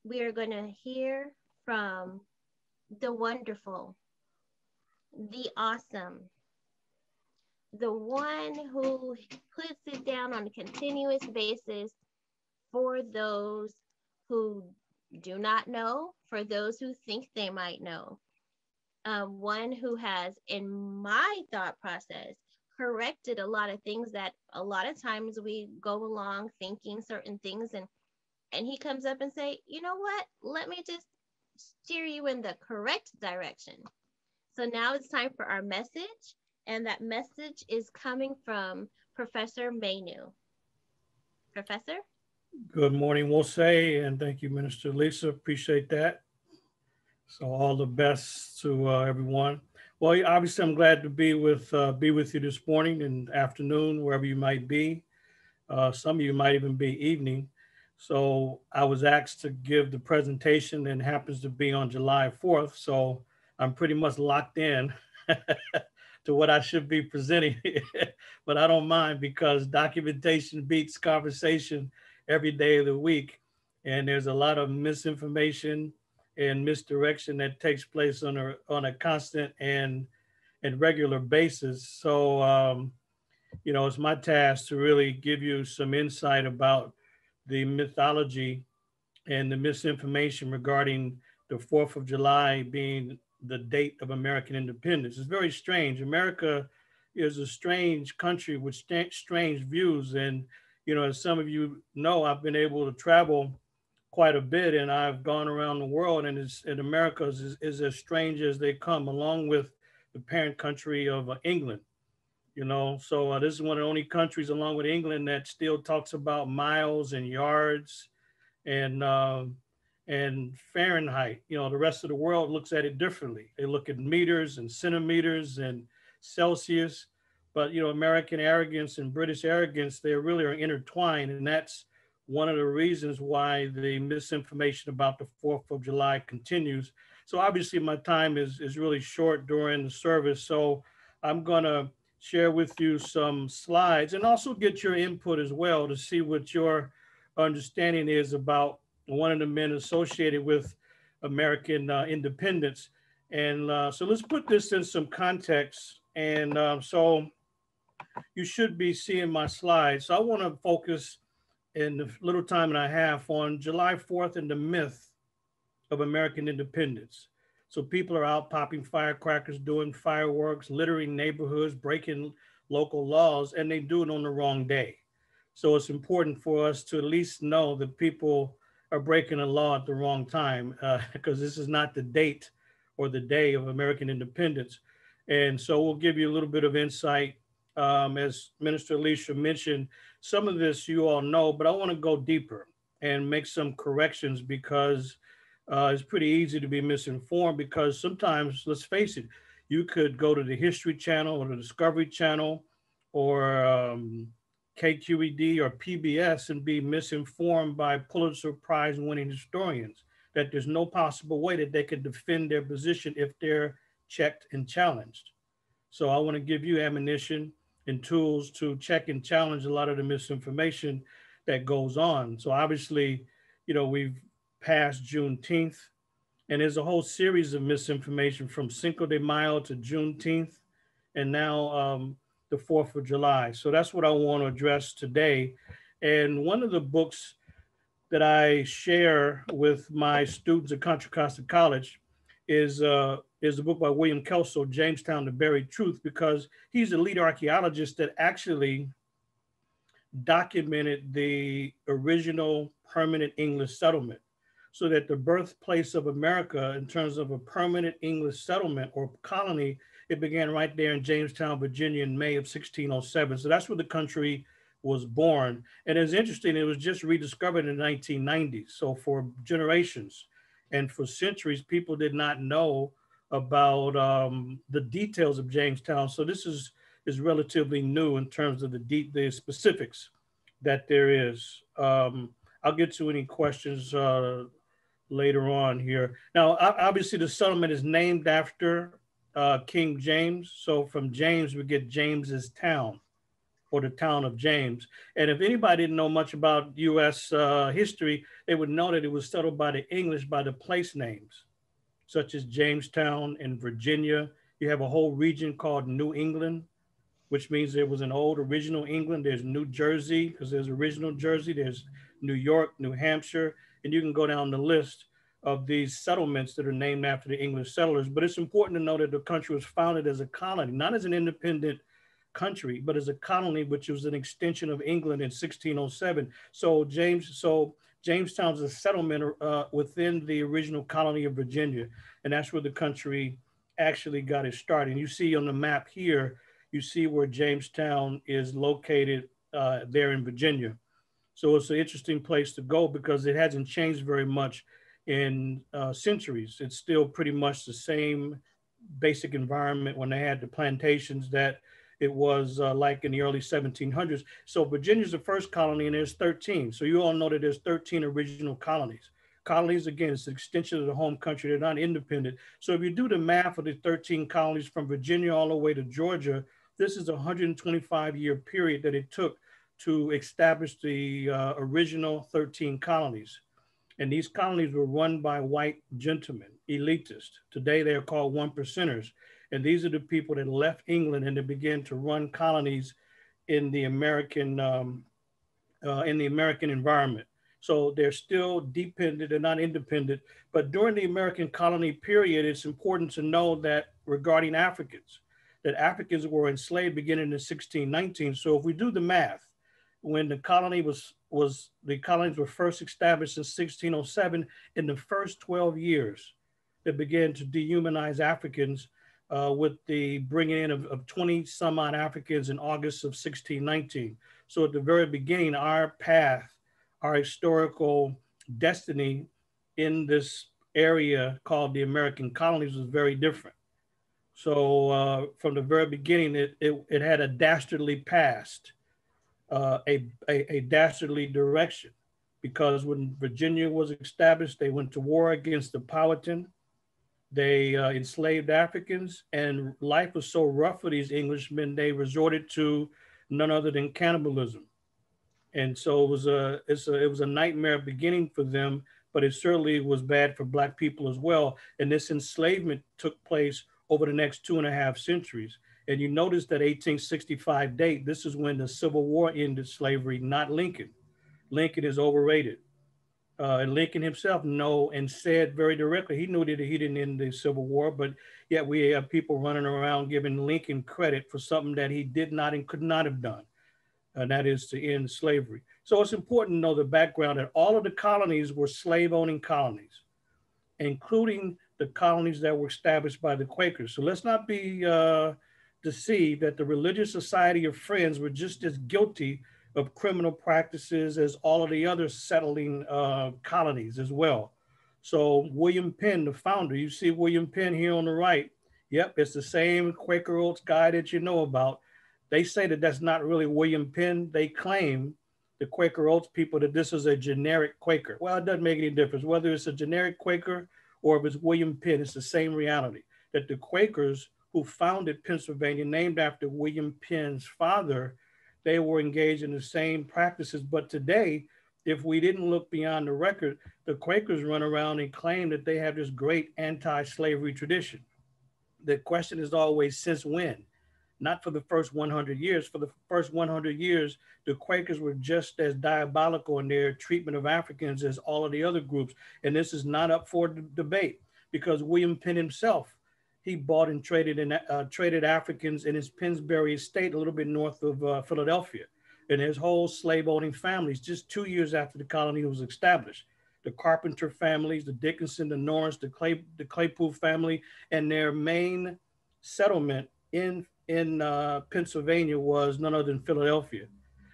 we are going to hear from the wonderful, the awesome, the one who puts it down on a continuous basis for those who do not know, for those who think they might know. One who has, in my thought process, corrected a lot of things that a lot of times we go along thinking certain things, and he comes up and say, you know what, let me just steer you in the correct direction. So now it's time for our message, and that message is coming from Professor Manu. Professor? Good morning, we'll say, and thank you, Minister Lisa. Appreciate that. So all the best to everyone. Well, obviously, I'm glad to be with you this morning and afternoon, wherever you might be. Some of you might even be evening. So I was asked to give the presentation, and happens to be on July 4th. So I'm pretty much locked in to what I should be presenting, but I don't mind because documentation beats conversation every day of the week. And there's a lot of misinformation and misdirection that takes place on a constant and regular basis. So, it's my task to really give you some insight about the mythology and the misinformation regarding the 4th of July being the date of American independence. It's very strange. America is a strange country with strange views. And, as some of you know, I've been able to travel quite a bit, and I've gone around the world, and America is as strange as they come, along with the parent country of England. So this is one of the only countries, along with England, that still talks about miles and yards and Fahrenheit. The rest of the world looks at it differently. They look at meters and centimeters and Celsius. But American arrogance and British arrogance, they really are intertwined, and that's one of the reasons why the misinformation about the 4th of July continues. So obviously my time is really short during the service. So I'm gonna share with you some slides and also get your input as well to see what your understanding is about one of the men associated with American independence. And so let's put this in some context. And so you should be seeing my slides. So I want to focus in the little time and a half on July 4th and the myth of American independence. So people are out popping firecrackers, doing fireworks, littering neighborhoods, breaking local laws, and they do it on the wrong day. So it's important for us to at least know that people are breaking the law at the wrong time, because this is not the date or the day of American independence. And so we'll give you a little bit of insight. As Minister Alicia mentioned, some of this you all know, but I want to go deeper and make some corrections because it's pretty easy to be misinformed, because sometimes, let's face it, you could go to the History Channel or the Discovery Channel or KQED or PBS and be misinformed by Pulitzer Prize winning historians that there's no possible way that they could defend their position if they're checked and challenged. So I want to give you ammunition and tools to check and challenge a lot of the misinformation that goes on. So obviously, we've passed Juneteenth, and there's a whole series of misinformation from Cinco de Mayo to Juneteenth, and now the 4th of July. So that's what I want to address today. And one of the books that I share with my students at Contra Costa College is a book by William Kelso, Jamestown, The Buried Truth, because he's a lead archaeologist that actually documented the original permanent English settlement, so that the birthplace of America in terms of a permanent English settlement or colony, it began right there in Jamestown, Virginia in May of 1607. So that's where the country was born. And it's interesting, it was just rediscovered in the 1990s. So for generations and for centuries, people did not know about the details of Jamestown. So this is relatively new in terms of the specifics that there is. I'll get to any questions later on here. Now, obviously the settlement is named after King James. So from James, we get James's Town or the town of James. And if anybody didn't know much about US history, they would know that it was settled by the English by the place names, such as Jamestown in Virginia. You have a whole region called New England, which means there was an old original England. There's New Jersey, because there's original Jersey. There's New York, New Hampshire, and you can go down the list of these settlements that are named after the English settlers. But it's important to know that the country was founded as a colony, not as an independent country, but as a colony, which was an extension of England in 1607. So Jamestown's a settlement within the original colony of Virginia, and that's where the country actually got its start. And you see on the map here, you see where Jamestown is located there in Virginia. So it's an interesting place to go because it hasn't changed very much in centuries. It's still pretty much the same basic environment when they had the plantations that it was like in the early 1700s. So Virginia's the first colony and there's 13. So you all know that there's 13 original colonies. Colonies, again, it's an extension of the home country. They're not independent. So if you do the math of the 13 colonies from Virginia all the way to Georgia, this is a 125-year period that it took to establish the original 13 colonies. And these colonies were run by white gentlemen, elitists. Today they're called one percenters. And these are the people that left England and they began to run colonies in the American environment. So they're still dependent and not independent. But during the American colony period, it's important to know that regarding Africans, that Africans were enslaved beginning in 1619. So if we do the math, when the colonies were first established in 1607, in the first 12 years, they began to dehumanize Africans with the bringing in of 20 some odd Africans in August of 1619. So at the very beginning, our path, our historical destiny in this area called the American colonies was very different. So from the very beginning, it had a dastardly past, a dastardly direction, because when Virginia was established, they went to war against the Powhatan. They enslaved Africans, and life was so rough for these Englishmen, they resorted to none other than cannibalism. And so it was a nightmare beginning for them, but it certainly was bad for Black people as well. And this enslavement took place over the next 2.5 centuries. And you notice that 1865 date, this is when the Civil War ended slavery, not Lincoln. Lincoln is overrated. And Lincoln himself knew and said very directly, he knew that he didn't end the Civil War, but yet we have people running around giving Lincoln credit for something that he did not and could not have done. And that is to end slavery. So it's important to know the background that all of the colonies were slave-owning colonies, including the colonies that were established by the Quakers. So let's not be deceived that the Religious Society of Friends were just as guilty of criminal practices as all of the other settling colonies as well. So William Penn, the founder, you see William Penn here on the right. Yep, it's the same Quaker Oats guy that you know about. They say that that's not really William Penn. They claim, the Quaker Oats people, that this is a generic Quaker. Well, it doesn't make any difference. Whether it's a generic Quaker or if it's William Penn, it's the same reality, that the Quakers who founded Pennsylvania, named after William Penn's father, they were engaged in the same practices. But today, if we didn't look beyond the record, the Quakers run around and claim that they have this great anti-slavery tradition. The question is always, since when? Not for the first 100 years. For the first 100 years, the Quakers were just as diabolical in their treatment of Africans as all of the other groups. And this is not up for debate, because William Penn himself, he bought and traded Africans in his Pennsbury estate a little bit north of Philadelphia. And his whole slave-owning families, just 2 years after the colony was established. The Carpenter families, the Dickinson, the Norris, the Claypool family, and their main settlement in Pennsylvania was none other than Philadelphia.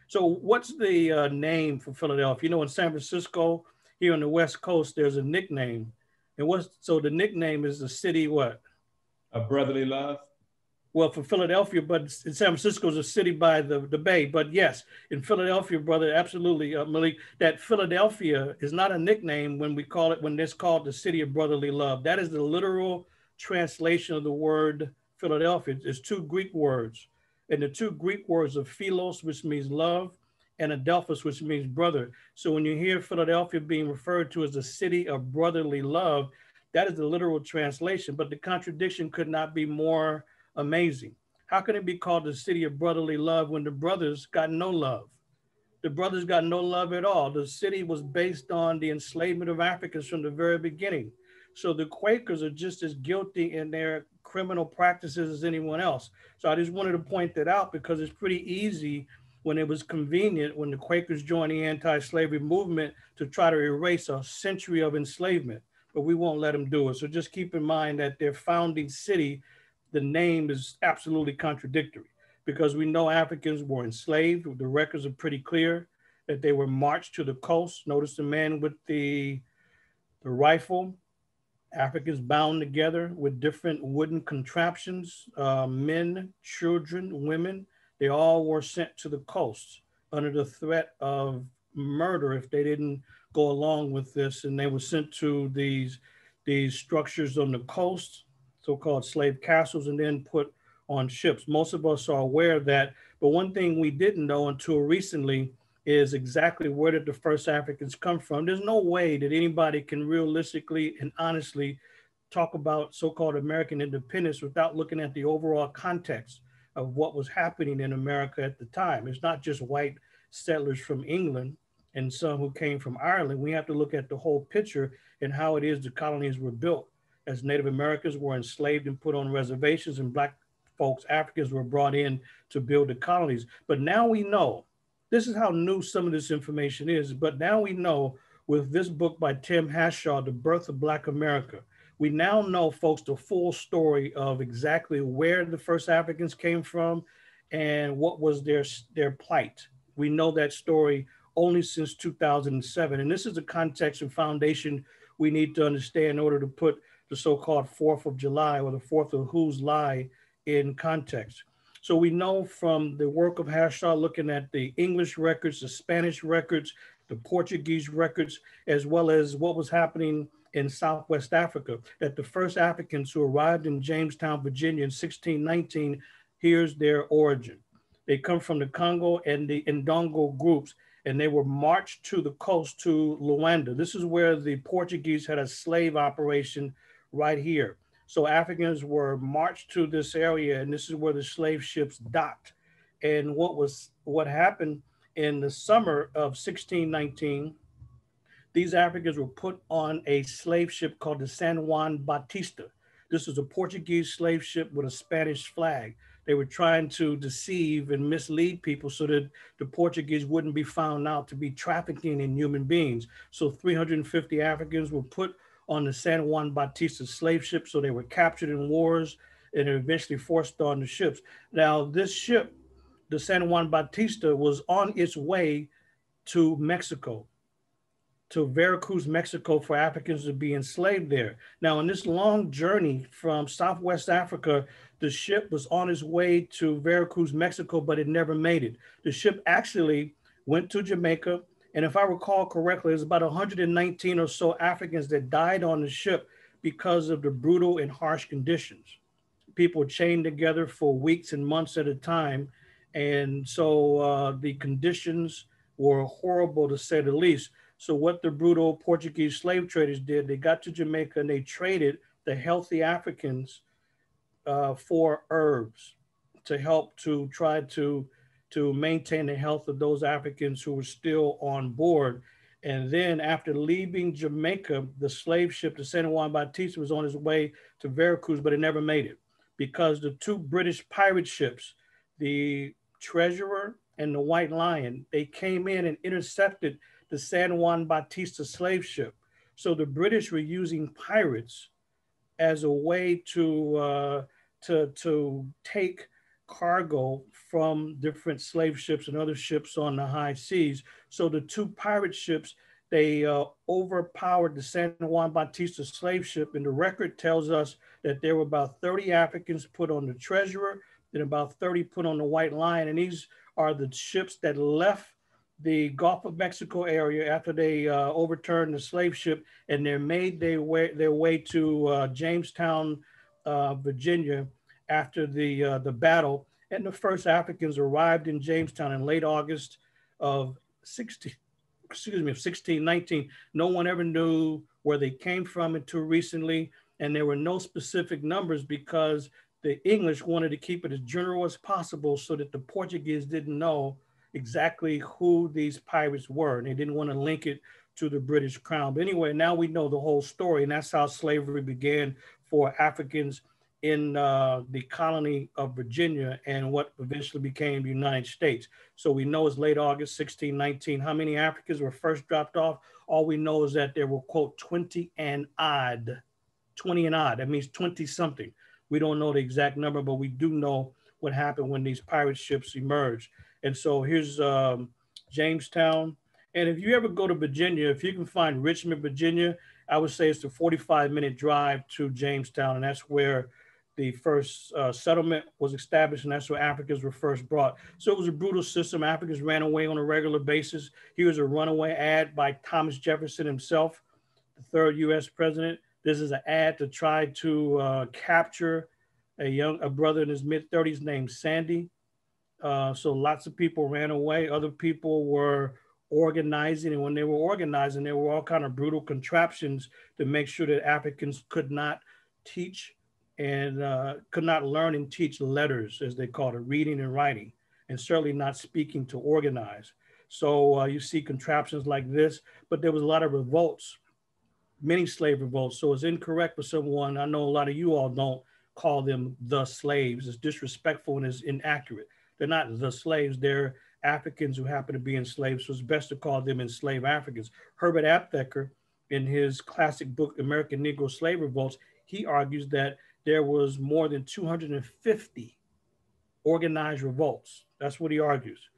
So what's the name for Philadelphia? You know, in San Francisco, here on the West Coast, there's a nickname. And so the nickname is the city what? A brotherly love. Well, for Philadelphia, but in San Francisco is a city by the bay. But yes, in Philadelphia, brother, absolutely, Malik, that Philadelphia is not a nickname when it's called the city of brotherly love. That is the literal translation of the word Philadelphia. It's two Greek words. And the two Greek words are philos, which means love, and adelphos, which means brother. So when you hear Philadelphia being referred to as a city of brotherly love, that is the literal translation, but the contradiction could not be more amazing. How can it be called the city of brotherly love when the brothers got no love? The brothers got no love at all. The city was based on the enslavement of Africans from the very beginning. So the Quakers are just as guilty in their criminal practices as anyone else. So I just wanted to point that out because it's pretty easy when it was convenient, when the Quakers joined the anti-slavery movement, to try to erase a century of enslavement, but we won't let them do it. So just keep in mind that their founding city, the name is absolutely contradictory because we know Africans were enslaved. The records are pretty clear that they were marched to the coast. Notice the man with the rifle, Africans bound together with different wooden contraptions, men, children, women, they all were sent to the coast under the threat of murder if they didn't go along with this. And they were sent to these structures on the coast, so-called slave castles, and then put on ships. Most of us are aware of that. But one thing we didn't know until recently is exactly where did the first Africans come from. There's no way that anybody can realistically and honestly talk about so-called American independence without looking at the overall context of what was happening in America at the time. It's not just white settlers from England and some who came from Ireland. We have to look at the whole picture and how it is the colonies were built. As Native Americans were enslaved and put on reservations, and Black folks, Africans, were brought in to build the colonies. But now we know, this is how new some of this information is, but now we know with this book by Tim Hashaw, The Birth of Black America, we now know, folks, the full story of exactly where the first Africans came from and what was their plight. We know that story only since 2007. And this is the context and foundation we need to understand in order to put the so-called 4th of July or the 4th of Whose Lie in context. So we know from the work of Hashaw, looking at the English records, the Spanish records, the Portuguese records, as well as what was happening in Southwest Africa, that the first Africans who arrived in Jamestown, Virginia in 1619, here's their origin. They come from the Congo and the Ndongo groups, and they were marched to the coast to Luanda. This is where the Portuguese had a slave operation right here. So Africans were marched to this area, and this is where the slave ships docked. And what happened in the summer of 1619, these Africans were put on a slave ship called the San Juan Bautista. This was a Portuguese slave ship with a Spanish flag. They were trying to deceive and mislead people so that the Portuguese wouldn't be found out to be trafficking in human beings. So 350 Africans were put on the San Juan Bautista slave ship. So they were captured in wars and eventually forced on the ships. Now, this ship, the San Juan Bautista, was on its way to Mexico, to Veracruz, Mexico, for Africans to be enslaved there. Now, in this long journey from Southwest Africa, the ship was on its way to Veracruz, Mexico, but it never made it. The ship actually went to Jamaica. And if I recall correctly, there's about 119 or so Africans that died on the ship because of the brutal and harsh conditions. People chained together for weeks and months at a time. And so the conditions were horrible, to say the least. So what the brutal Portuguese slave traders did, they got to Jamaica and they traded the healthy Africans for herbs to help to try to maintain the health of those Africans who were still on board. And then after leaving Jamaica, the slave ship, the San Juan Bautista, was on its way to Veracruz, but it never made it because the two British pirate ships, the Treasurer and the White Lion, they came in and intercepted the San Juan Bautista slave ship. So the British were using pirates as a way to take cargo from different slave ships and other ships on the high seas. So the two pirate ships, they overpowered the San Juan Bautista slave ship. And the record tells us that there were about 30 Africans put on the Treasurer and about 30 put on the White Lion. And these are the ships that left the Gulf of Mexico area after they overturned the slave ship, and they made their way to Jamestown, Virginia after the battle. And the first Africans arrived in Jamestown in late August of 1619. No one ever knew where they came from until recently. And there were no specific numbers because the English wanted to keep it as general as possible so that the Portuguese didn't know exactly who these pirates were. And they didn't want to link it to the British crown. But anyway, now we know the whole story. And that's how slavery began for Africans in the colony of Virginia and what eventually became the United States. So we know it's late August 1619. How many Africans were first dropped off? All we know is that there were, quote, 20 and odd. 20 and odd. That means 20 something. We don't know the exact number, but we do know what happened when these pirate ships emerged. And so here's Jamestown. And if you ever go to Virginia, if you can find Richmond, Virginia, I would say it's a 45-minute drive to Jamestown. And that's where the first settlement was established. And that's where Africans were first brought. So it was a brutal system. Africans ran away on a regular basis. Here's a runaway ad by Thomas Jefferson himself, the third US president. This is an ad to try to capture a brother in his mid-30s named Sandy. So lots of people ran away. Other people were organizing. And when they were organizing, there were all kind of brutal contraptions to make sure that Africans could not teach and could not learn and teach letters, as they called it, reading and writing, and certainly not speaking to organize. So you see contraptions like this, but there was a lot of revolts, many slave revolts. So it's incorrect for someone, I know a lot of you all don't call them the slaves. It's disrespectful and it's inaccurate. They're not the slaves, they're Africans who happen to be enslaved. So it's best to call them enslaved Africans. Herbert Aptheker, in his classic book, American Negro Slave Revolts, he argues that there was more than 250 organized revolts. That's what he argues.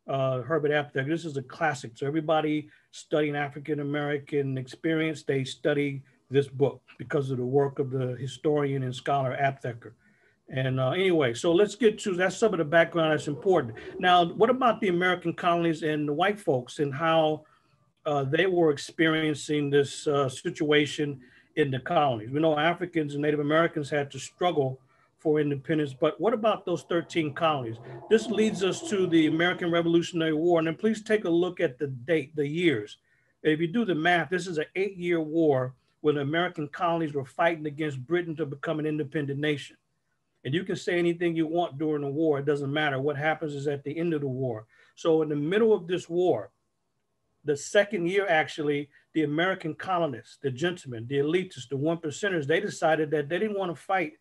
Herbert Aptheker, this is a classic. So everybody studying African-American experience, they study this book because of the work of the historian and scholar Aptheker. And anyway, so let's get to, that's some of the background that's important. Now, what about the American colonies and the white folks and how they were experiencing this situation in the colonies? We know Africans and Native Americans had to struggle for independence, but what about those 13 colonies? This leads us to the American Revolutionary War. And then please take a look at the date, the years. If you do the math, this is an 8-year war when the American colonies were fighting against Britain to become an independent nation. And you can say anything you want during the war. It doesn't matter. What happens is at the end of the war. So in the middle of this war, the second year, actually, the American colonists, the gentlemen, the elitists, the one percenters, they decided that they didn't want to fight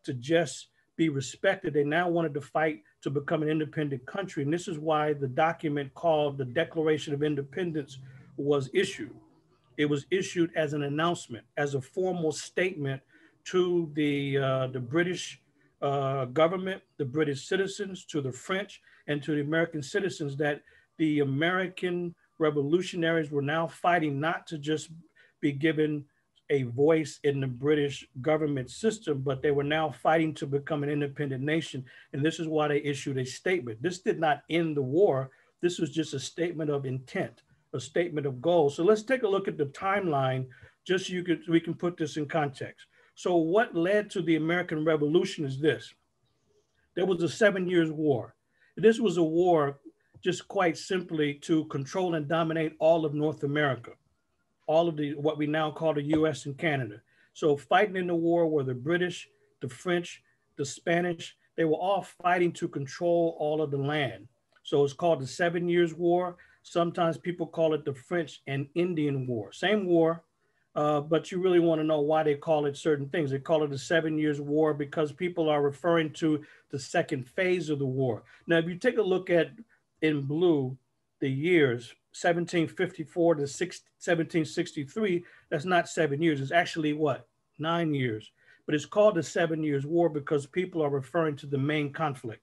to just be respected. They now wanted to fight to become an independent country. And this is why the document called the Declaration of Independence was issued. It was issued as an announcement, as a formal statement to the British government, the British citizens, to the French, and to the American citizens that the American revolutionaries were now fighting not to just be given a voice in the British government system, but they were now fighting to become an independent nation. And this is why they issued a statement. This did not end the war. This was just a statement of intent, a statement of goals. So let's take a look at the timeline, just so we can put this in context. So what led to the American Revolution is this. There was a 7 Years' War. This was a war just quite simply to control and dominate all of North America, all of the what we now call the US and Canada. So fighting in the war were the British, the French, the Spanish. They were all fighting to control all of the land. So it's called the 7 Years' War. Sometimes people call it the French and Indian War. Same war, but you really want to know why they call it certain things. They call it the 7 Years' War because people are referring to the second phase of the war. Now, if you take a look at in blue, the years 1754 to 1763, that's not 7 years. It's actually what? 9 years. But it's called the 7 Years' War because people are referring to the main conflict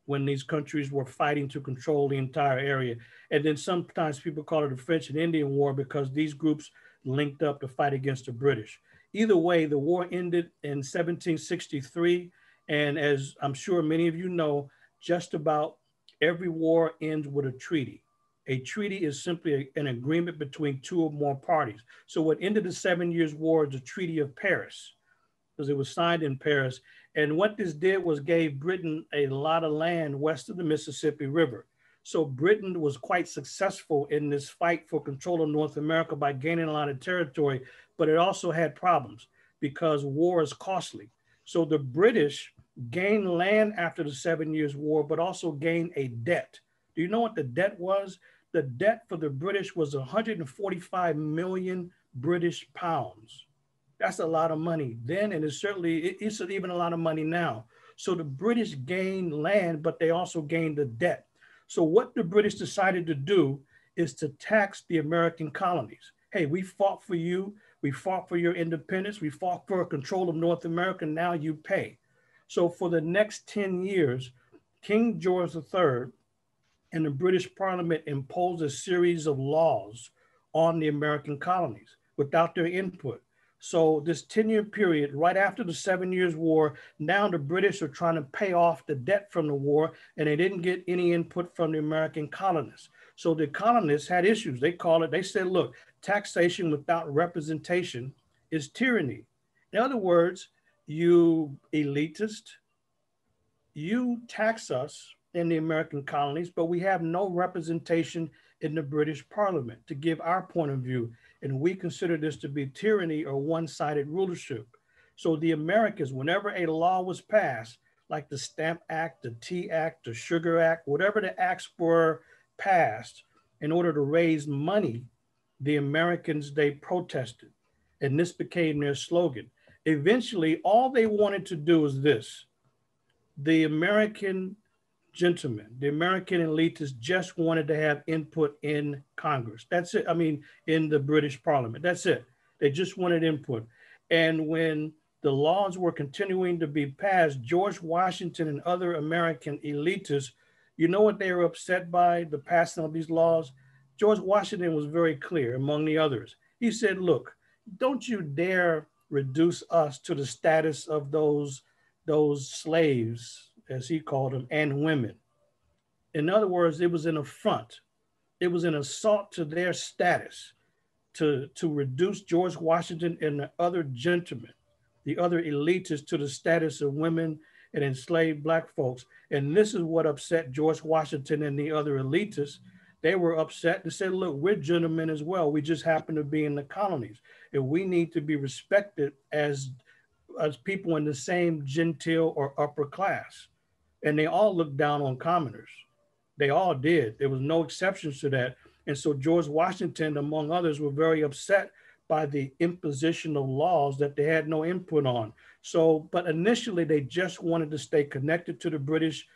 when these countries were fighting to control the entire area. And then sometimes people call it the French and Indian War because these groups linked up to fight against the British. Either way, the war ended in 1763. And as I'm sure many of you know, just about every war ends with a treaty. A treaty is simply an agreement between two or more parties. So what ended the 7 Years' War is the Treaty of Paris, because it was signed in Paris. And what this did was gave Britain a lot of land west of the Mississippi River. So Britain was quite successful in this fight for control of North America by gaining a lot of territory, but it also had problems because war is costly. So the British gained land after the 7 Years' War, but also gained a debt. Do you know what the debt was? The debt for the British was 145 million British pounds. That's a lot of money then, and it's even a lot of money now. So the British gained land, but they also gained the debt. So what the British decided to do is to tax the American colonies. Hey, we fought for you. We fought for your independence. We fought for control of North America. Now you pay. So for the next 10 years, King George III and the British Parliament imposed a series of laws on the American colonies without their input. So this 10-year period, right after the 7 Years' War, now the British are trying to pay off the debt from the war, and they didn't get any input from the American colonists. So the colonists had issues. They said, look, taxation without representation is tyranny. In other words, you elitist, you tax us in the American colonies, but we have no representation in the British Parliament to give our point of view. And we consider this to be tyranny or one-sided rulership. So the Americans, whenever a law was passed, like the Stamp Act, the Tea Act, the Sugar Act, whatever the acts were passed in order to raise money, the Americans, they protested. And this became their slogan. Eventually, all they wanted to do is this. The American gentlemen, the American elitists just wanted to have input in Congress. That's it. I mean, in the British Parliament. That's it. They just wanted input. And when the laws were continuing to be passed, George Washington and other American elitists, you know what they were upset by, the passing of these laws? George Washington was very clear, among the others. He said, look, don't you dare reduce us to the status of those slaves, as he called them, and women. In other words, it was an affront. It was an assault to their status to reduce George Washington and the other gentlemen, the other elitists, to the status of women and enslaved Black folks. And this is what upset George Washington and the other elitists. They were upset and said, look, we're gentlemen as well. We just happen to be in the colonies, and we need to be respected as people in the same genteel or upper class. And they all looked down on commoners. They all did. There was no exceptions to that. And so George Washington, among others, were very upset by the imposition of laws that they had no input on. So, but initially they just wanted to stay connected to the British,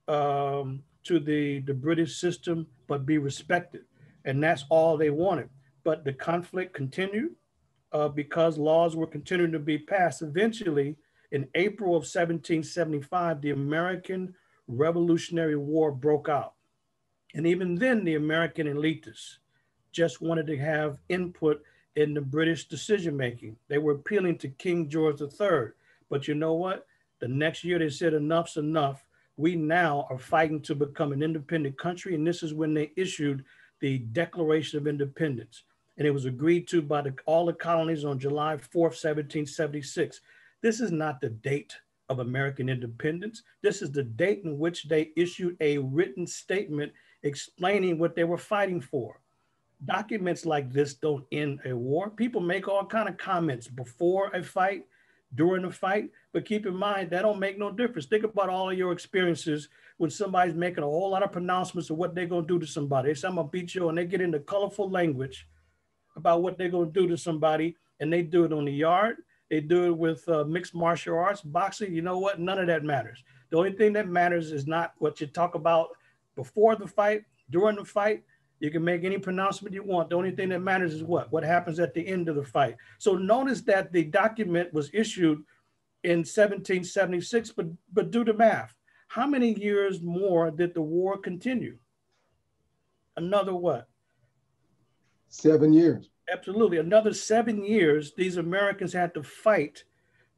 to the British system, but be respected. And that's all they wanted. But the conflict continued because laws were continuing to be passed. Eventually, in April of 1775, the American Revolutionary War broke out. And even then, the American elitists just wanted to have input in the British decision-making. They were appealing to King George III. But you know what? The next year they said, enough's enough. We now are fighting to become an independent country. And this is when they issued the Declaration of Independence. And it was agreed to by all the colonies on July 4th, 1776. This is not the date of American independence. This is the date in which they issued a written statement explaining what they were fighting for. Documents like this don't end a war. People make all kinds of comments before a fight, during a fight, but keep in mind, that don't make no difference. Think about all of your experiences when somebody's making a whole lot of pronouncements of what they're gonna do to somebody. They say, I'm gonna beat you, and they get into colorful language about what they're gonna do to somebody, and they do it on the yard. They do it with mixed martial arts, boxing. You know what? None of that matters. The only thing that matters is not what you talk about before the fight, during the fight. You can make any pronouncement you want. The only thing that matters is what happens at the end of the fight. So notice that the document was issued in 1776, but do the math. How many years more did the war continue? Another what? 7 years. Absolutely. Another 7 years, these Americans had to fight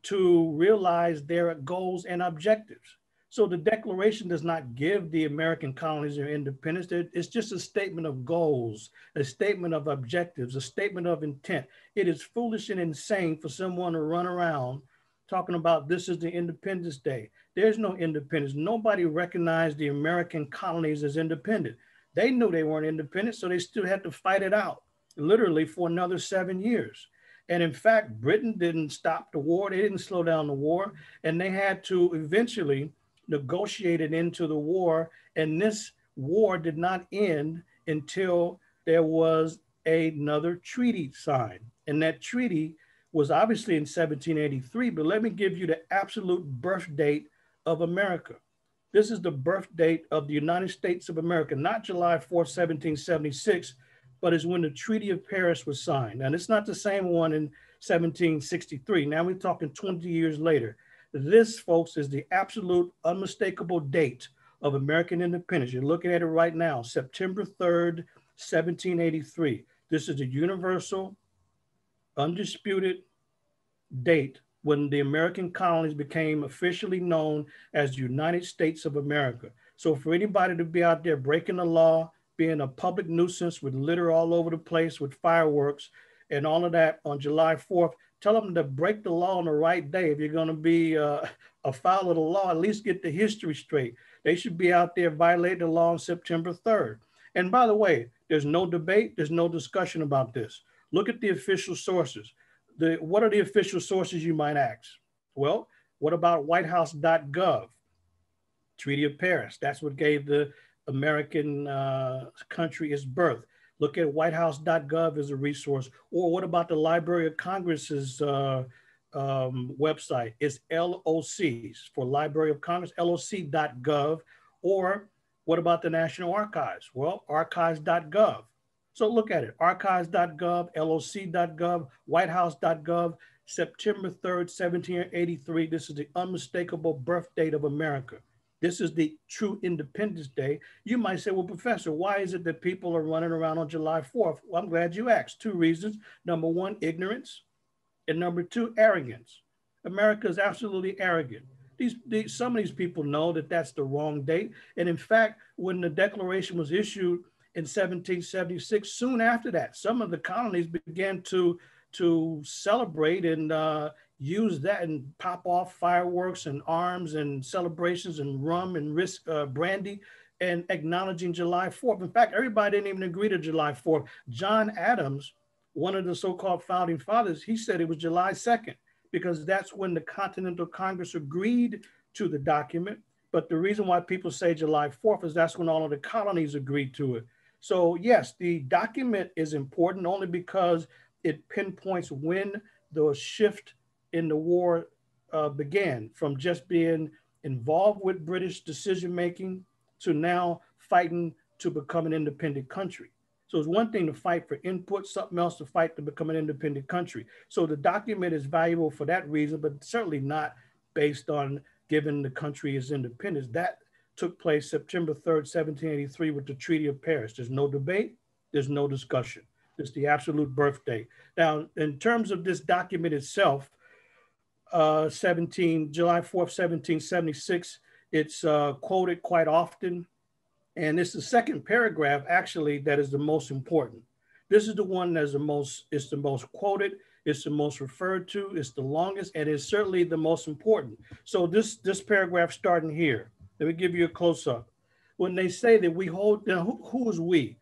to realize their goals and objectives. So the Declaration does not give the American colonies their independence. It's just a statement of goals, a statement of objectives, a statement of intent. It is foolish and insane for someone to run around talking about this is the Independence Day. There's no independence. Nobody recognized the American colonies as independent. They knew they weren't independent, so they still had to fight it out, literally for another 7 years. And in fact, Britain didn't stop the war. They didn't slow down the war. And they had to eventually negotiate it into the war. And this war did not end until there was another treaty signed. And that treaty was obviously in 1783, but let me give you the absolute birth date of America. This is the birth date of the United States of America, not July 4th, 1776, but is when the Treaty of Paris was signed. And it's not the same one in 1763. Now we're talking 20 years later. This, folks, is the absolute unmistakable date of American independence. You're looking at it right now, September 3rd, 1783. This is the universal, undisputed date when the American colonies became officially known as the United States of America. So for anybody to be out there breaking the law, being a public nuisance with litter all over the place, with fireworks and all of that on July 4th, tell them to break the law on the right day. If you're going to be a foul of the law, at least get the history straight. They should be out there violating the law on September 3rd. And by the way, there's no debate, there's no discussion about this. Look at the official sources. What are the official sources, you might ask? Well, what about whitehouse.gov? Treaty of Paris, that's what gave the American country its birth. Look at whitehouse.gov as a resource. Or what about the Library of Congress's website? It's LOCs for Library of Congress, LOC.gov. Or what about the National Archives? Well, archives.gov. So look at it, archives.gov, LOC.gov, whitehouse.gov, September 3rd, 1783. This is the unmistakable birth date of America. This is the true Independence Day. You might say, well, Professor, why is it that people are running around on July 4th? Well, I'm glad you asked. Two reasons. Number one, ignorance. And number two, arrogance. America is absolutely arrogant. Some of these people know that that's the wrong date. And in fact, when the Declaration was issued in 1776, soon after that, some of the colonies began to celebrate and use that and pop off fireworks and arms and celebrations and rum and brandy and acknowledging July 4th. In fact, everybody didn't even agree to July 4th. John Adams, one of the so-called founding fathers, he said it was July 2nd because that's when the Continental Congress agreed to the document. But the reason why people say July 4th is that's when all of the colonies agreed to it. So yes, the document is important only because it pinpoints when the shift in the war began, from just being involved with British decision-making to now fighting to become an independent country. So it's one thing to fight for input, something else to fight to become an independent country. So the document is valuable for that reason, but certainly not based on giving the country its independence. That took place September 3rd, 1783 with the Treaty of Paris. There's no debate, there's no discussion. It's the absolute birth date. Now, in terms of this document itself, July 4th, 1776, it's quoted quite often. And it's the second paragraph actually that is the most important. This is the one that's it's the most quoted, it's the most referred to, it's the longest, and it's certainly the most important. So this paragraph starting here, let me give you a close-up. When they say that we hold, now who is we?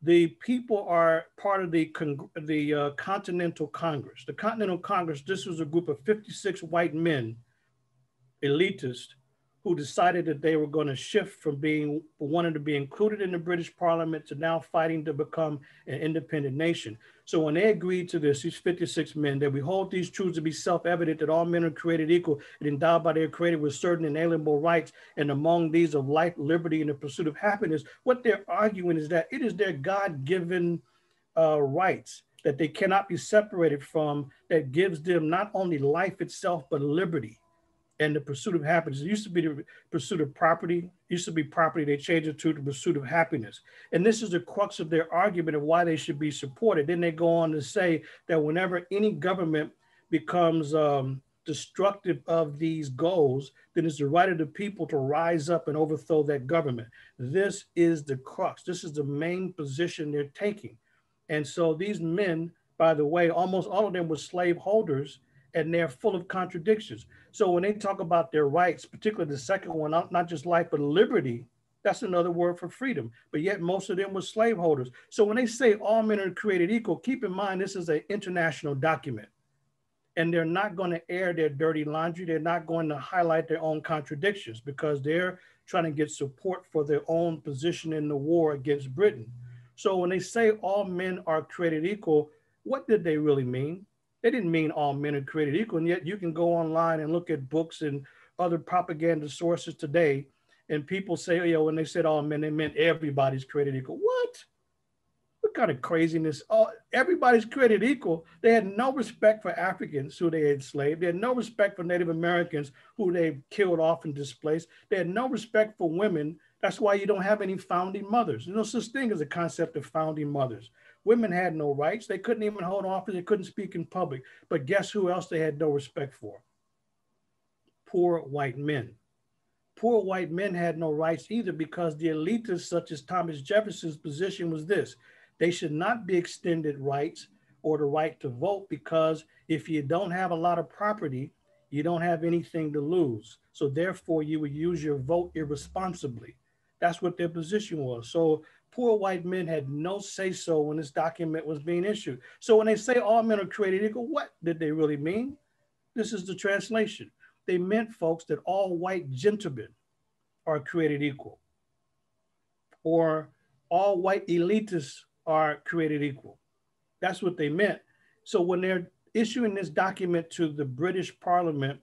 The people are part of the Continental Congress. The Continental Congress, this was a group of 56 white men, elitists, who decided that they were going to shift from wanting to be included in the British Parliament to now fighting to become an independent nation. So when they agreed to this, these 56 men, that we hold these truths to be self-evident, that all men are created equal and endowed by their creator with certain inalienable rights, and among these of life, liberty, and the pursuit of happiness, what they're arguing is that it is their God-given rights that they cannot be separated from, that gives them not only life itself, but liberty and the pursuit of happiness. It used to be the pursuit of property. It used to be property. They changed it to the pursuit of happiness. And this is the crux of their argument of why they should be supported. Then they go on to say that whenever any government becomes destructive of these goals, then it's the right of the people to rise up and overthrow that government. This is the crux. This is the main position they're taking. And so these men, by the way, almost all of them were slaveholders. and they're full of contradictions. So when they talk about their rights, particularly the second one, not just life, but liberty, that's another word for freedom. But yet most of them were slaveholders. So when they say all men are created equal, keep in mind, this is an international document. And they're not going to air their dirty laundry. They're not going to highlight their own contradictions because they're trying to get support for their own position in the war against Britain. So when they say all men are created equal, what did they really mean? They didn't mean all men are created equal. And yet you can go online and look at books and other propaganda sources today, and people say, you know, when they said all men, they meant everybody's created equal. What? What kind of craziness? Oh, everybody's created equal. They had no respect for Africans who they had enslaved. They had no respect for Native Americans who they killed off and displaced. They had no respect for women. That's why you don't have any founding mothers. There's no such thing as a concept of founding mothers. Women had no rights. They couldn't even hold office. They couldn't speak in public. But guess who else they had no respect for? Poor white men. Poor white men had no rights either because the elitists, such as Thomas Jefferson's position was this: they should not be extended rights or the right to vote because if you don't have a lot of property, you don't have anything to lose. So therefore, you would use your vote irresponsibly. That's what their position was. So poor white men had no say-so when this document was being issued. So when they say all men are created equal, what did they really mean? This is the translation. They meant, folks, that all white gentlemen are created equal, or all white elitists are created equal. That's what they meant. So when they're issuing this document to the British Parliament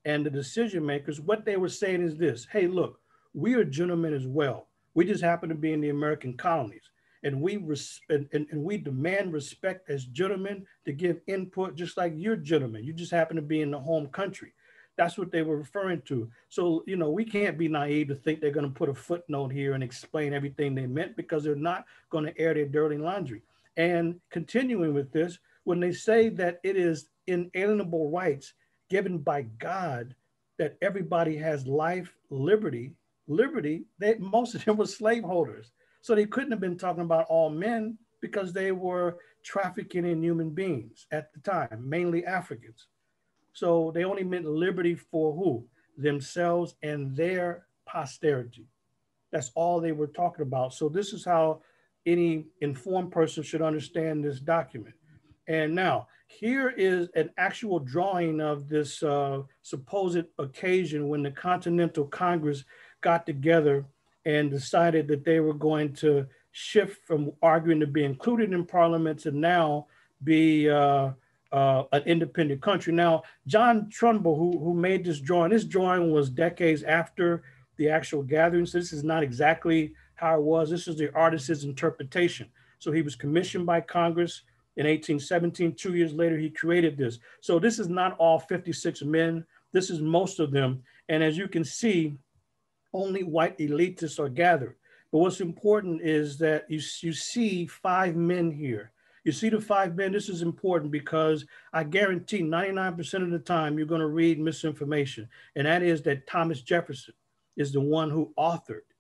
and the decision makers, what they were saying is this: hey, look, we are gentlemen as well. We just happen to be in the American colonies, and we demand respect as gentlemen to give input just like you're gentlemen. You just happen to be in the home country. That's what they were referring to. So, you know, we can't be naive to think they're going to put a footnote here and explain everything they meant, because they're not going to air their dirty laundry. And continuing with this, when they say that it is inalienable rights given by God, that everybody has life, liberty, most of them were slaveholders. So they couldn't have been talking about all men because they were trafficking in human beings at the time, mainly Africans. So they only meant liberty for who? Themselves and their posterity. That's all they were talking about. So this is how any informed person should understand this document. And now here is an actual drawing of this supposed occasion when the Continental Congress got together and decided that they were going to shift from arguing to be included in Parliament to now be an independent country. Now, John Trumbull, who made this drawing was decades after the actual gathering. So this is not exactly how it was. This is the artist's interpretation. So he was commissioned by Congress in 1817. 2 years later, he created this. So this is not all 56 men. This is most of them. And as you can see, only white elitists are gathered. But what's important is that you see 5 men here. You see the 5 men. This is important because I guarantee 99% of the time you're going to read misinformation. And that is that Thomas Jefferson is the one who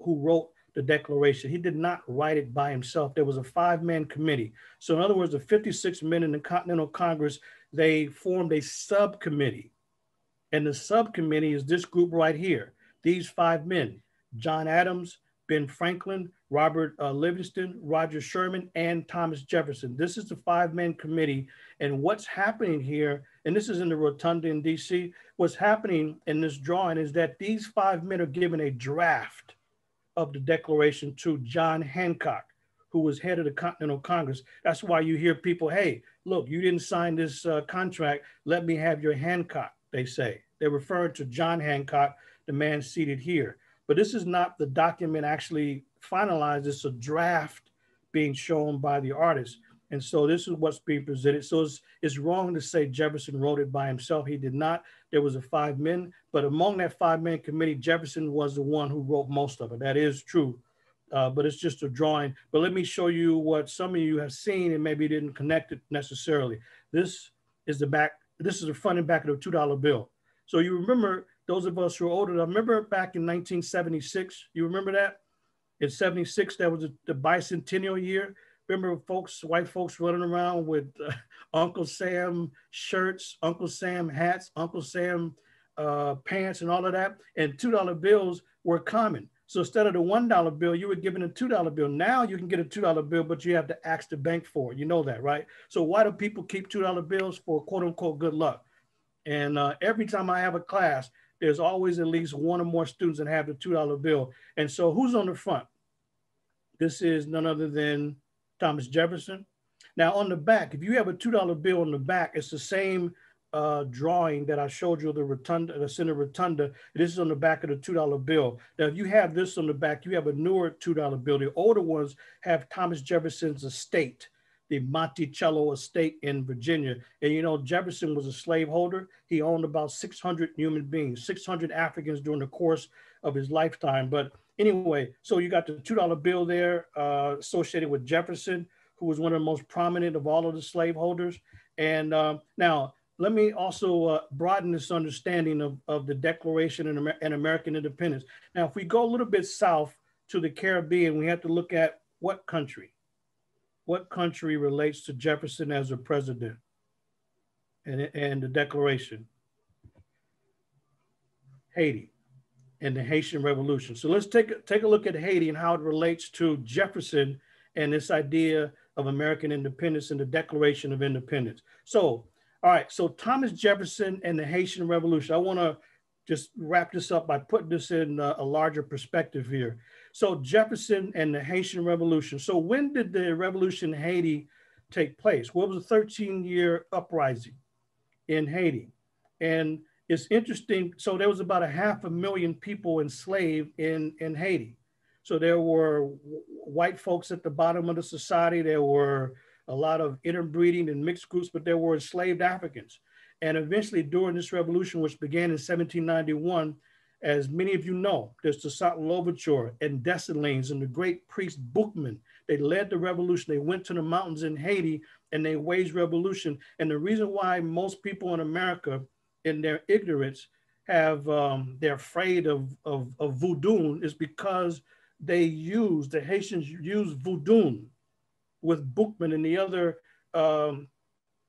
wrote the Declaration. He did not write it by himself. There was a 5-man committee. So in other words, the 56 men in the Continental Congress, they formed a subcommittee. And the subcommittee is this group right here. These 5 men: John Adams, Ben Franklin, Robert Livingston, Roger Sherman, and Thomas Jefferson. This is the 5-man committee. And what's happening here, and this is in the Rotunda in DC, what's happening in this drawing is that these 5 men are given a draft of the Declaration to John Hancock, who was head of the Continental Congress. That's why you hear people, hey, look, you didn't sign this contract. Let me have your Hancock, they say. They're referring to John Hancock, the man seated here. But this is not the document actually finalized. It's a draft being shown by the artist. And so this is what's being presented. So it's wrong to say Jefferson wrote it by himself. He did not. There was a 5 men, but among that 5-man committee, Jefferson was the one who wrote most of it. That is true, but it's just a drawing. But let me show you what some of you have seen and maybe didn't connect it necessarily. This is the back. This is the front and back of the $2 bill. So you remember, those of us who are older, I remember back in 1976, you remember that? In 76, that was the bicentennial year. remember folks, white folks running around with Uncle Sam shirts, Uncle Sam hats, Uncle Sam pants and all of that. And $2 bills were common. So instead of the $1 bill, you were given a $2 bill. Now you can get a $2 bill, but you have to ask the bank for it. You know that, right? So why do people keep $2 bills? For quote unquote good luck. And every time I have a class, there's always at least one or more students that have the $2 bill. And so who's on the front? This is none other than Thomas Jefferson. Now on the back, if you have a $2 bill on the back, it's the same drawing that I showed you, the rotunda, the center rotunda. This is on the back of the $2 bill. Now, if you have this on the back, you have a newer $2 bill. The older ones have Thomas Jefferson's estate, the Monticello estate in Virginia. And you know, Jefferson was a slaveholder. He owned about 600 human beings, 600 Africans during the course of his lifetime. But anyway, so you got the $2 bill there associated with Jefferson, who was one of the most prominent of all of the slaveholders. And now, let me also broaden this understanding of the Declaration and American Independence. Now, if we go a little bit south to the Caribbean, we have to look at what country relates to Jefferson as a president and the Declaration? Haiti and the Haitian Revolution. So let's take a look at Haiti and how it relates to Jefferson and this idea of American independence and the Declaration of Independence. So, all right, so Thomas Jefferson and the Haitian Revolution. I want to just wrap this up by putting this in a larger perspective here. So Jefferson and the Haitian Revolution. So when did the revolution in Haiti take place? What was the 13-year uprising in Haiti? And it's interesting. So there was about 500,000 people enslaved in Haiti. So there were white folks at the bottom of the society. There were a lot of interbreeding and mixed groups, but there were enslaved Africans. And eventually during this revolution, which began in 1791, as many of you know, there's the Toussaint Louverture and Dessalines and the great priest Boukman. They led the revolution. They went to the mountains in Haiti and they waged revolution. And the reason why most people in America, in their ignorance, they're afraid of voodoo is because the Haitians used voodoo with Boukman and the other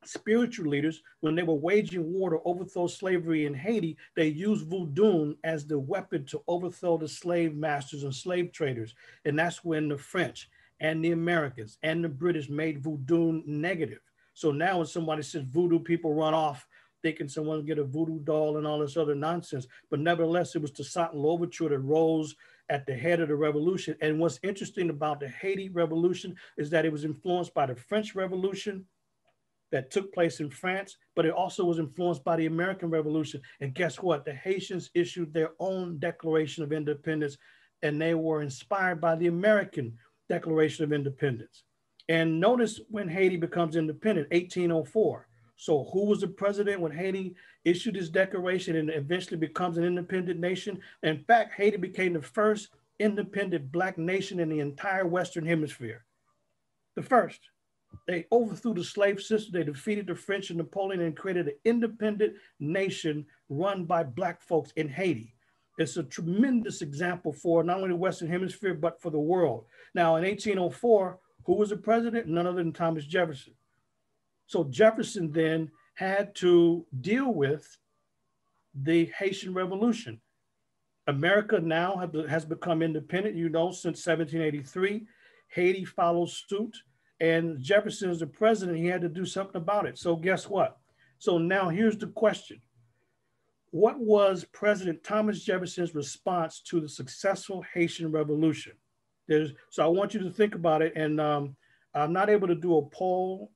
spiritual leaders. When they were waging war to overthrow slavery in Haiti, they used voodoo as the weapon to overthrow the slave masters and slave traders. And that's when the French and the Americans and the British made voodoo negative. So now when somebody says voodoo, people run off thinking someone get a voodoo doll and all this other nonsense. But nevertheless, it was Toussaint Louverture that rose at the head of the revolution. And what's interesting about the Haiti Revolution is that it was influenced by the French Revolution that took place in France, but it also was influenced by the American Revolution. And guess what? The Haitians issued their own Declaration of Independence, and they were inspired by the American Declaration of Independence. And notice when Haiti becomes independent, 1804. So who was the president when Haiti issued this declaration and eventually becomes an independent nation? In fact, Haiti became the first independent Black nation in the entire Western Hemisphere. The first. They overthrew the slave system. They defeated the French and Napoleon and created an independent nation run by Black folks in Haiti. It's a tremendous example for not only the Western Hemisphere, but for the world. Now, in 1804, who was the president? None other than Thomas Jefferson. So Jefferson then had to deal with the Haitian Revolution. America now has become independent, you know, since 1783. Haiti follows suit, and Jefferson is the president. He had to do something about it. So guess what? So now here's the question. What was President Thomas Jefferson's response to the successful Haitian Revolution? So I want you to think about it, and I'm not able to do a poll.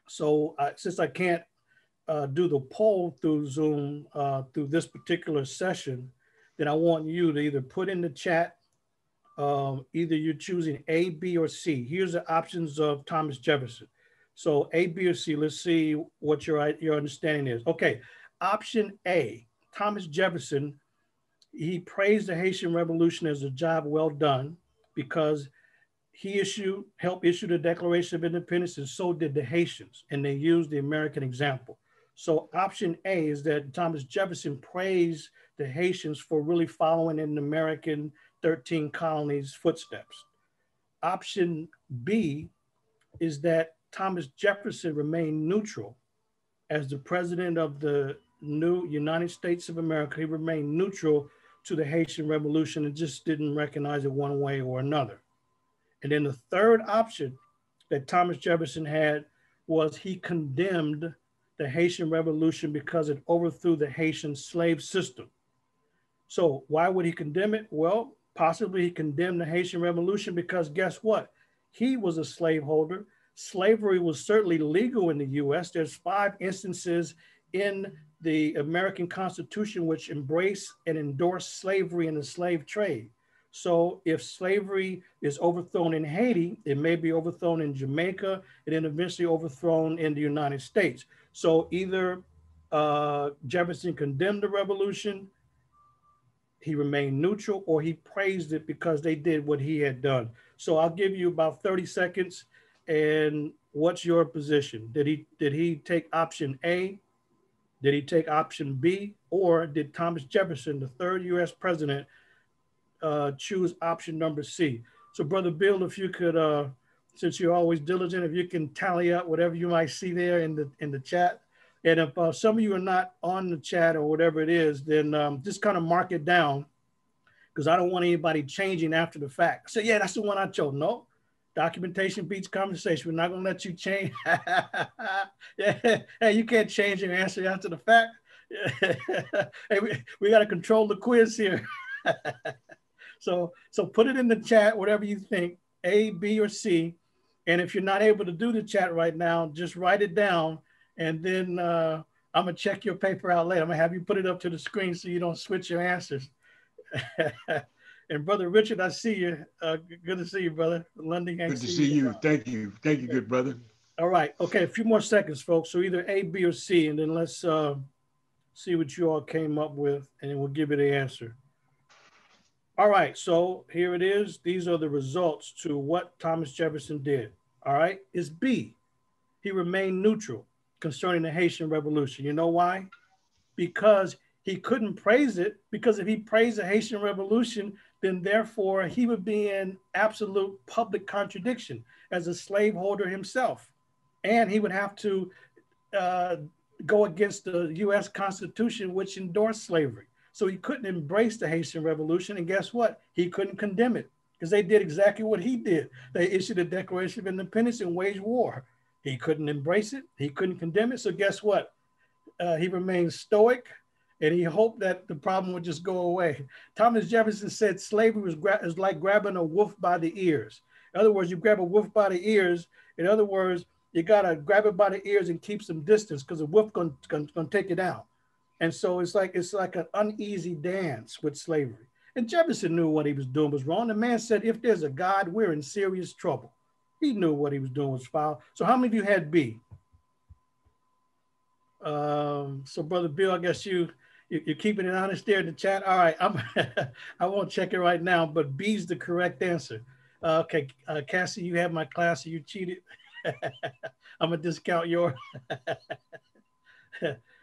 Since I can't do the poll through Zoom through this particular session, then I want you to either put in the chat, either you're choosing A, B, or C. Here's the options of Thomas Jefferson. So A, B, or C, let's see what your understanding is. Okay, option A, Thomas Jefferson, he praised the Haitian Revolution as a job well done because he helped issue the Declaration of Independence, and so did the Haitians, and they used the American example. So option A is that Thomas Jefferson praised the Haitians for really following in the American 13 colonies' footsteps. Option B is that Thomas Jefferson remained neutral as the president of the new United States of America. He remained neutral to the Haitian Revolution and just didn't recognize it one way or another. And then the third option that Thomas Jefferson had was he condemned the Haitian Revolution because it overthrew the Haitian slave system. So why would he condemn it? Well, possibly he condemned the Haitian Revolution because guess what? He was a slaveholder. Slavery was certainly legal in the US. There's 5 instances in the American Constitution which embrace and endorse slavery and the slave trade. So if slavery is overthrown in Haiti, it may be overthrown in Jamaica and then eventually overthrown in the United States. So either Jefferson condemned the revolution, he remained neutral, or he praised it because they did what he had done. So I'll give you about 30 seconds. And what's your position? Did he take option A? Did he take option B? Or did Thomas Jefferson, the 3rd US president, choose option number C? So Brother Bill, if you could, since you're always diligent, if you can tally up whatever you might see there in the chat. And if some of you are not on the chat or whatever it is, then just kind of mark it down, because I don't want anybody changing after the fact. So yeah, that's the one I chose. No, documentation beats conversation. We're not gonna let you change. Yeah, hey, you can't change your answer after the fact. Hey, we got to control the quiz here. So put it in the chat, whatever you think, A, B, or C. And if you're not able to do the chat right now, just write it down. And then I'm gonna check your paper out later. I'm gonna have you put it up to the screen so you don't switch your answers. And Brother Richard, I see you. Good to see you, brother. Lundy, good to see you. Thank you. Thank you, good brother. All right. Okay, a few more seconds, folks. So either A, B, or C, and then let's see what you all came up with, and then we'll give you the answer. All right, so here it is. These are the results to what Thomas Jefferson did. All right, it's B. He remained neutral concerning the Haitian Revolution. You know why? Because he couldn't praise it, because if he praised the Haitian Revolution, then therefore he would be in absolute public contradiction as a slaveholder himself. And he would have to go against the US Constitution, which endorsed slavery. So he couldn't embrace the Haitian Revolution. And guess what? He couldn't condemn it, because they did exactly what he did. They issued a Declaration of Independence and waged war. He couldn't embrace it. He couldn't condemn it. So guess what? He remained stoic, and he hoped that the problem would just go away. Thomas Jefferson said slavery was like grabbing a wolf by the ears. In other words, you grab a wolf by the ears. In other words, you got to grab it by the ears and keep some distance, because the wolf gonna take it down. And so it's like an uneasy dance with slavery. And Jefferson knew what he was doing was wrong. The man said, if there's a God, we're in serious trouble. He knew what he was doing was foul. So how many of you had B? So Brother Bill, I guess you're keeping it honest there in the chat. All right, I won't check it right now, but B's the correct answer. Okay, Cassie, you have my class, so you cheated. I'm gonna discount your.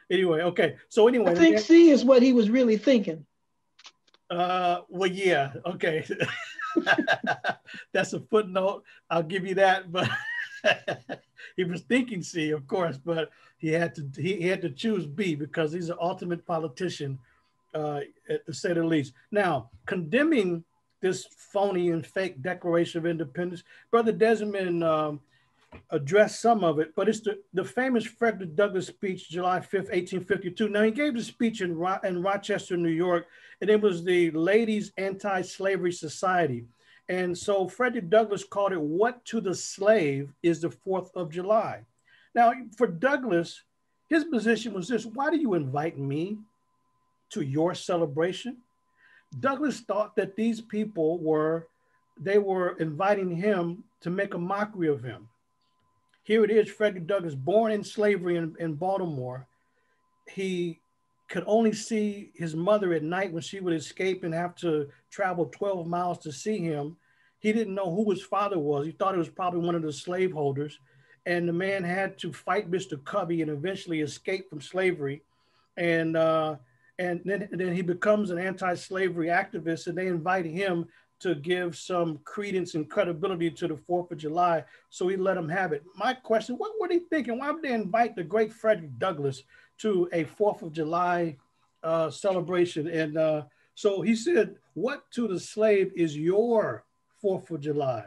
Anyway, okay. So anyway, I think C is what he was really thinking. Well, yeah, okay. That's a footnote. I'll give you that, but he was thinking C, of course, but he had to choose B because he's an ultimate politician, to say the least. Now, condemning this phony and fake Declaration of Independence, Brother Desmond addressed some of it, but it's the famous Frederick Douglass speech, July 5th, 1852. Now, he gave the speech in Rochester, New York, and it was the Ladies' Anti-Slavery Society. And so Frederick Douglass called it, "What to the Slave is the 4th of July." Now, for Douglass, his position was this: why do you invite me to your celebration? Douglass thought that these people were inviting him to make a mockery of him. Here it is, Frederick Douglass, born in slavery in Baltimore. He could only see his mother at night when she would escape and have to travel 12 miles to see him. He didn't know who his father was. He thought it was probably one of the slaveholders. And the man had to fight Mr. Covey and eventually escape from slavery. And then he becomes an anti-slavery activist, and they invite him to give some credence and credibility to the 4th of July. So he let them have it. My question, what were they thinking? Why would they invite the great Frederick Douglass to a 4th of July celebration? And so he said, what to the slave is your 4th of July?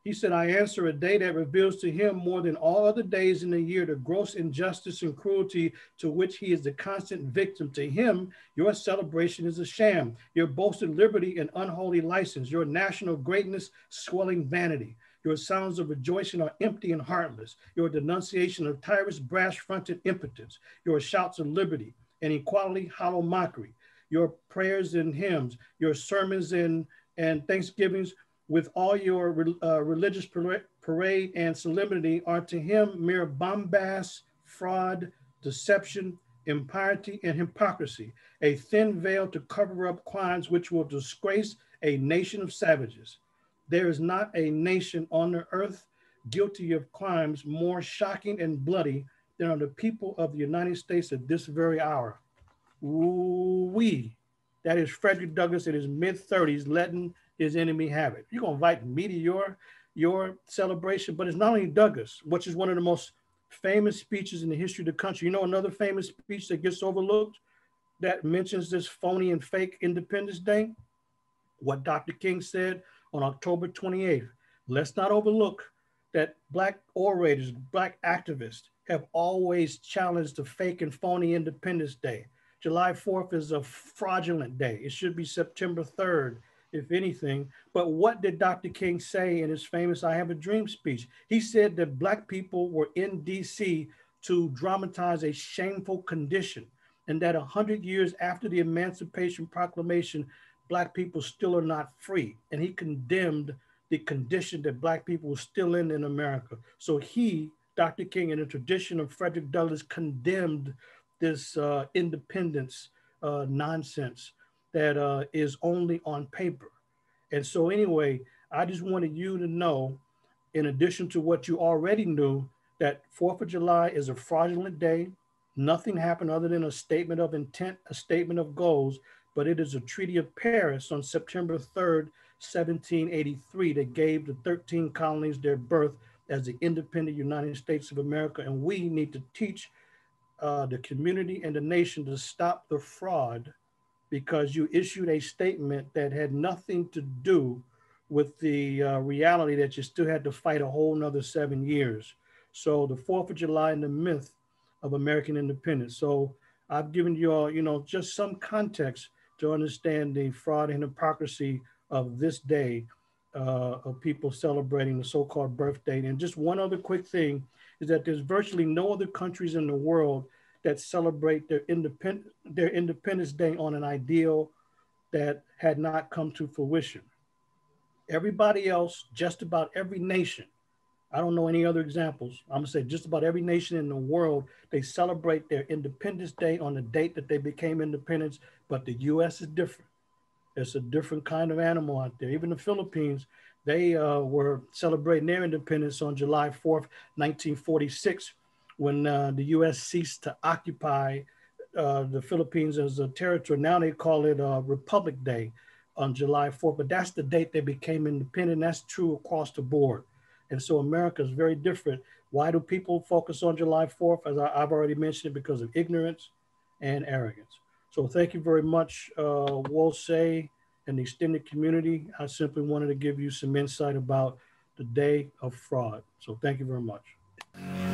He said, I answer, a day that reveals to him more than all other days in the year the gross injustice and cruelty to which he is the constant victim. To him, your celebration is a sham, your boasted liberty an unholy license, your national greatness swelling vanity. Your sounds of rejoicing are empty and heartless, your denunciation of tyrants brash-fronted impotence, your shouts of liberty and equality hollow mockery, your prayers and hymns, your sermons and thanksgivings with all your religious parade and solemnity are to him mere bombast, fraud, deception, impiety, and hypocrisy, a thin veil to cover up crimes which will disgrace a nation of savages. There is not a nation on the earth guilty of crimes more shocking and bloody than are the people of the United States at this very hour. That is Frederick Douglass in his mid-30s letting his enemy have it. You're gonna invite me to your celebration, but it's not only Douglass, which is one of the most famous speeches in the history of the country. You know another famous speech that gets overlooked that mentions this phony and fake Independence Day? What Dr. King said on October 28th. Let's not overlook that Black orators, Black activists have always challenged the fake and phony Independence Day. July 4th is a fraudulent day. It should be September 3rd, if anything. But what did Dr. King say in his famous I Have a Dream speech? He said that Black people were in DC to dramatize a shameful condition, and that 100 years after the Emancipation Proclamation, Black people still are not free. And he condemned the condition that Black people were still in America. So he, Dr. King, in the tradition of Frederick Douglass, condemned this independence nonsense that is only on paper. And so anyway, I just wanted you to know, in addition to what you already knew, that 4th of July is a fraudulent day. Nothing happened other than a statement of intent, a statement of goals, but it is a Treaty of Paris on September 3rd, 1783 that gave the 13 colonies their birth as the independent United States of America. And we need to teach the community and the nation to stop the fraud, because you issued a statement that had nothing to do with the reality that you still had to fight a whole nother 7 years. So the 4th of July and the myth of American independence. So I've given you all, just some context to understand the fraud and hypocrisy of this day of people celebrating the so-called birth date. And just one other quick thing is that there's virtually no other countries in the world that celebrate their Independence Day on an ideal that had not come to fruition. Everybody else, just about every nation, I don't know any other examples, I'm gonna say just about every nation in the world, they celebrate their Independence Day on the date that they became independent, but the US is different. It's a different kind of animal out there. Even the Philippines, they were celebrating their independence on July 4th, 1946, when the US ceased to occupy the Philippines as a territory. Now they call it Republic Day on July 4th, but that's the date they became independent. That's true across the board. And so America is very different. Why do people focus on July 4th? As I've already mentioned, because of ignorance and arrogance. So thank you very much, Wolsey and the extended community. I simply wanted to give you some insight about the day of fraud. So thank you very much.